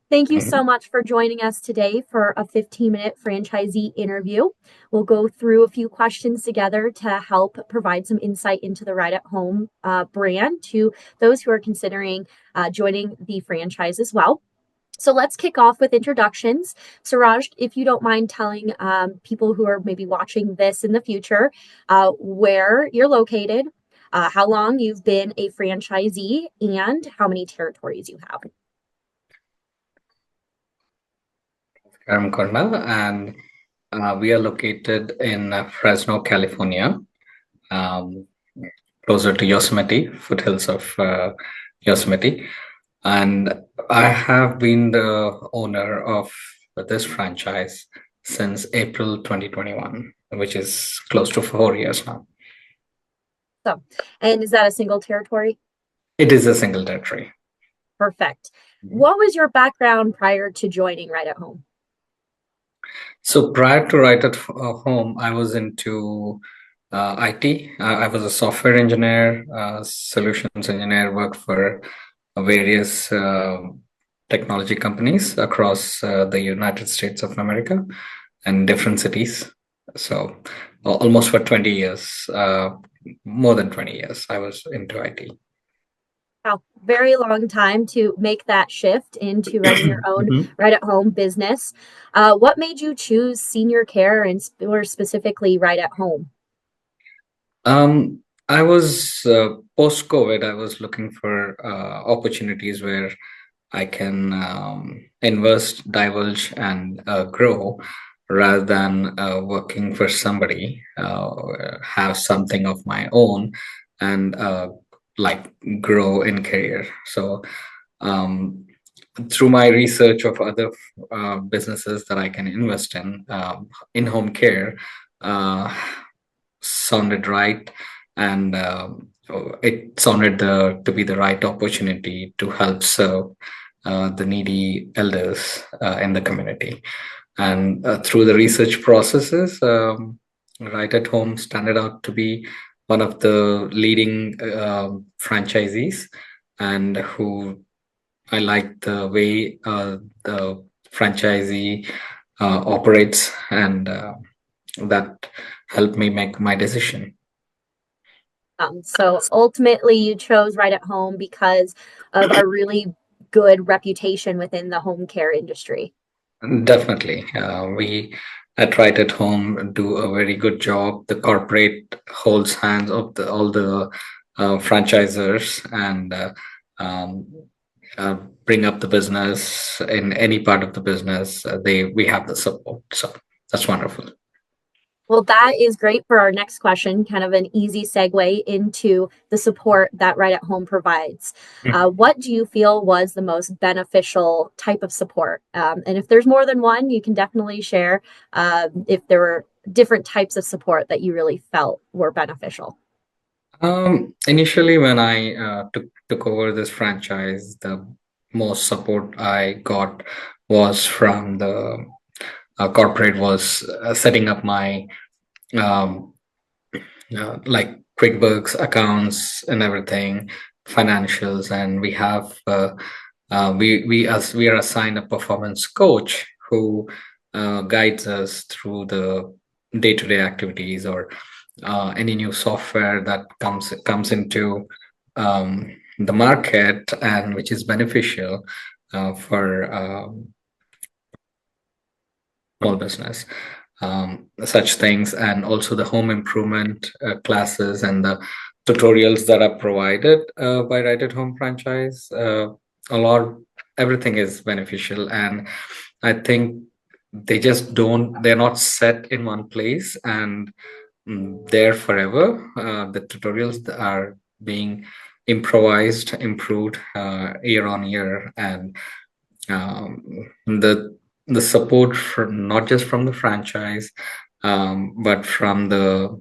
Thank you so Mhm. much for joining us today for a 15-minute franchisee interview. We'll go through a few questions together to help provide some insight into the Right at Home brand to those who are considering joining the franchise as well. So let's kick off with introductions. Suraj, if you don't mind telling people who are maybe watching this in the future where you're located, how long you've been a franchisee, and how many territories you have. Kairamkonda, and we are located in Fresno, California, um, closer to Yosemite, foothills of Yosemite. And I have been the owner of this franchise since April 2021, which is close to 4 years now. So, and is that a single territory? It is a single territory. Perfect. Mhm. What was your background prior to joining Right at Home? So prior to Right at Home, I was into IT. I was a software engineer, solutions engineer, worked for various technology companies across the United States of America and different cities. So almost for 20 years, more than 20 years, I was into IT. Wow, very long time to make that shift into running your own Mhm. right at home business. What made you choose senior care and or specifically right at home? I was post-COVID, I was looking for opportunities where I can invest, divulge, and grow rather than working for somebody, have something of my own and like grow in career. So, um, through my research of other businesses that I can invest in home care, uh, sounded right, and it sounded to be the right opportunity to help serve the needy elders in the community. And through the research processes, Right at Home standard out to be one of the leading franchisees, and who I like the way the franchisee operates, and that helped me make my decision. So ultimately, you chose right at home because of a really good reputation within the home care industry. Definitely. We at Right at Home do a very good job. The corporate holds hands of all the franchisors, and um, uh, bring up the business in any part of the business. We have the support. So that's wonderful. Well, that is great for our next question, kind of an easy segue into the support that Right at Home provides. What do you feel was the most beneficial type of support? And if there's more than one, you can definitely share if there were different types of support that you really felt were beneficial. Initially, when I took over this franchise, the most support I got was from the corporate, was setting up my um, like QuickBooks accounts and everything, financials, and we have we are assigned a performance coach who guides us through the day-to-day activities, or any new software that comes into the market, and which is beneficial for small business, such things, and also the home improvement classes and the tutorials that are provided by Right at Home franchise. A lot, everything is beneficial, and I think they're not set in one place and there forever. The tutorials that are being improvised, improved year on year, and um, the support from not just from the franchise, but from the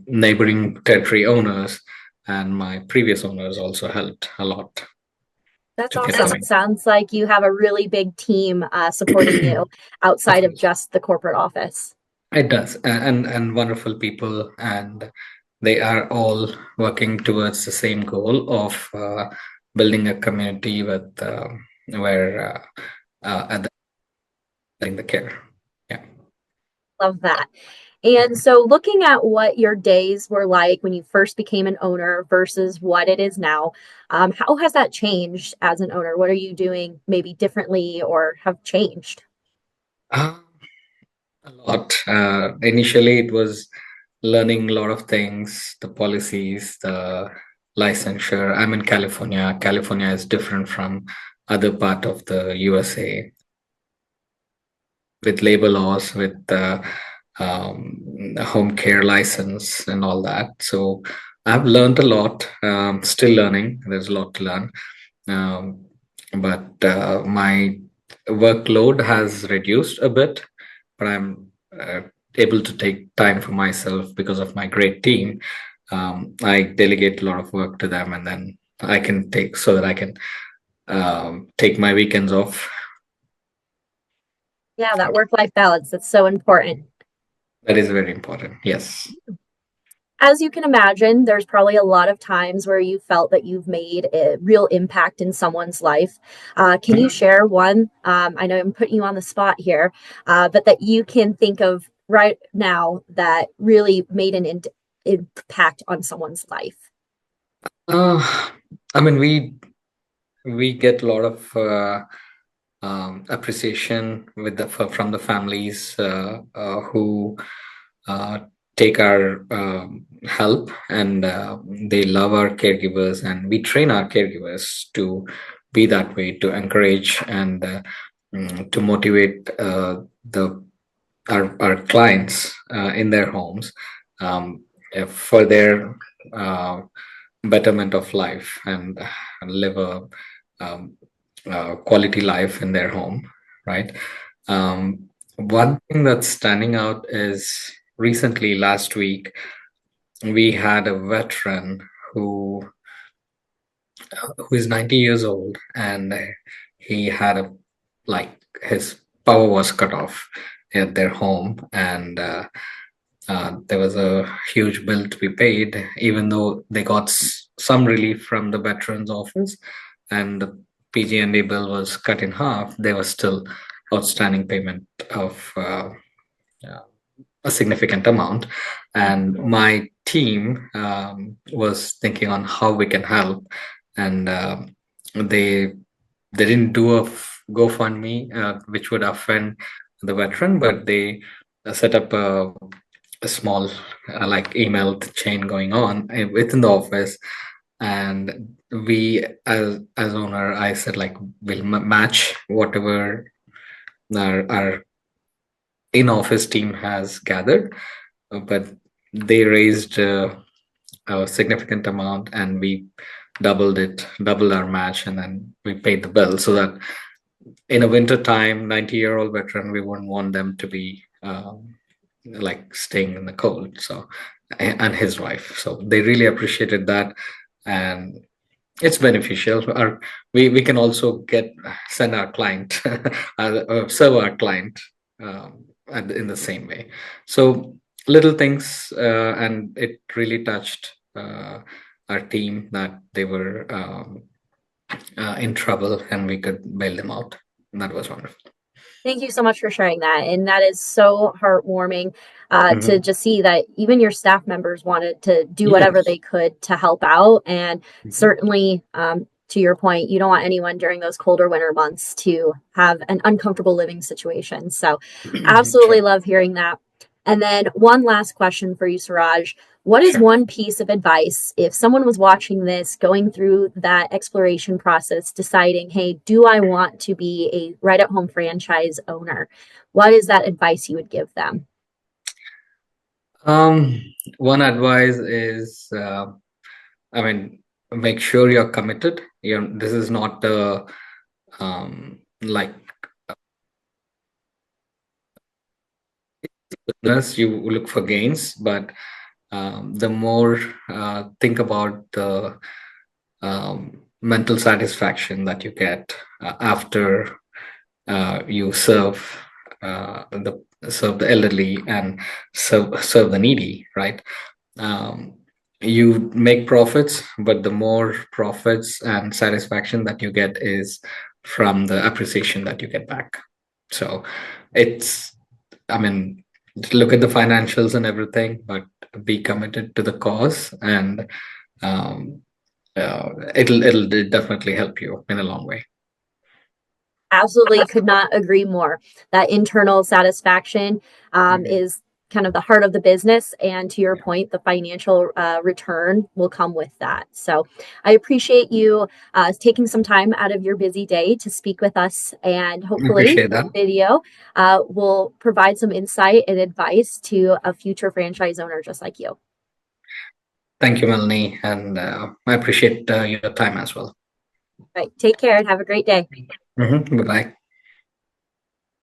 neighboring territory owners, and my previous owners also helped a lot That's to get awesome. going. It sounds like you have a really big team supporting you Of outside of course, just the corporate office. it does, and wonderful people, and they are all working towards the same goal of building a community with where the care. Yeah. Love that. And so, looking at what your days were like when you first became an owner versus what it is now, how has that changed as an owner? What are you doing maybe differently or have changed? Uh, a lot. Initially, it was learning a lot of things, the policies, the licensure. I'm in California. California is different from other part of the USA with labor laws, with home care license and all that. So I've learned a lot. Still learning. There's a lot to learn. Um, but my workload has reduced a bit, but I'm able to take time for myself because of my great team. I delegate a lot of work to them, and then I can take so that I can take my weekends off. Yeah, that work-life balance, that's so important. That is very important. Yes. As you can imagine, there's probably a lot of times where you felt that you've made a real impact in someone's life. Can you share one? I know I'm putting you on the spot here, but that you can think of right now that really made an impact on someone's life. Uh, I mean, we get a lot of appreciation from the families who uh, take our help, and they love our caregivers, and we train our caregivers to be that way, to encourage and to motivate the our clients in their homes, um, for their uh, betterment of life, and live a um, quality life in their home, right? One thing that's standing out is recently, last week, we had a veteran who is 90 years old, and he had a like his power was cut off at their home, and there was a huge bill to be paid, even though they got some relief from the veterans office, and the PG&E bill was cut in half. There was still outstanding payment of uh, a significant amount, and my team was thinking on how we can help, and they didn't do a GoFundMe, which would offend the veteran, but they set up a small like email chain going on within the office, and we as owner, I said like we'll match whatever our in-office team has gathered, but they raised a significant amount, and we doubled our match, and then we paid the bill, so that in a winter time, 90-year-old veteran, we wouldn't want them to be like staying in the cold. So, and his wife, so they really appreciated that, and it's beneficial. We can also send our client serve our client in the same way. So little things, and it really touched our team that they were in trouble, and we could bail them out. And that was wonderful. Thank you so much for sharing that. And that is so heartwarming to Mhm. just see that even your staff members wanted to do whatever Yes. they could to help out. And Mhm. certainly, to your point, you don't want anyone during those colder winter months to have an uncomfortable living situation. So, absolutely Sure. love hearing that. And then, one last question for you, Suraj. What is Sure. one piece of advice if someone was watching this, going through that exploration process, deciding, hey, do I want to be a right at home franchise owner? What is that advice you would give them? Um, One advice is, I mean, make sure you're committed. This is not a like business. You look for gains, but the more think about the mental satisfaction that you get after you serve the elderly, and serve the needy, right? um, you make profits, but the more profits and satisfaction that you get is from the appreciation that you get back. So it's, I mean, look at the financials and everything, but be committed to the cause, and um, it'll definitely help you in a long way. Absolutely, could not agree more. That internal satisfaction is kind of the heart of the business. And to your point, the financial return will come with that. So I appreciate you taking some time out of your busy day to speak with us. And I hopefully, appreciate this that. video will provide some insight and advice to a future franchise owner just like you. Thank you, Melanie, and I appreciate your time as well. Right. Take care and have a great day. Bye bye.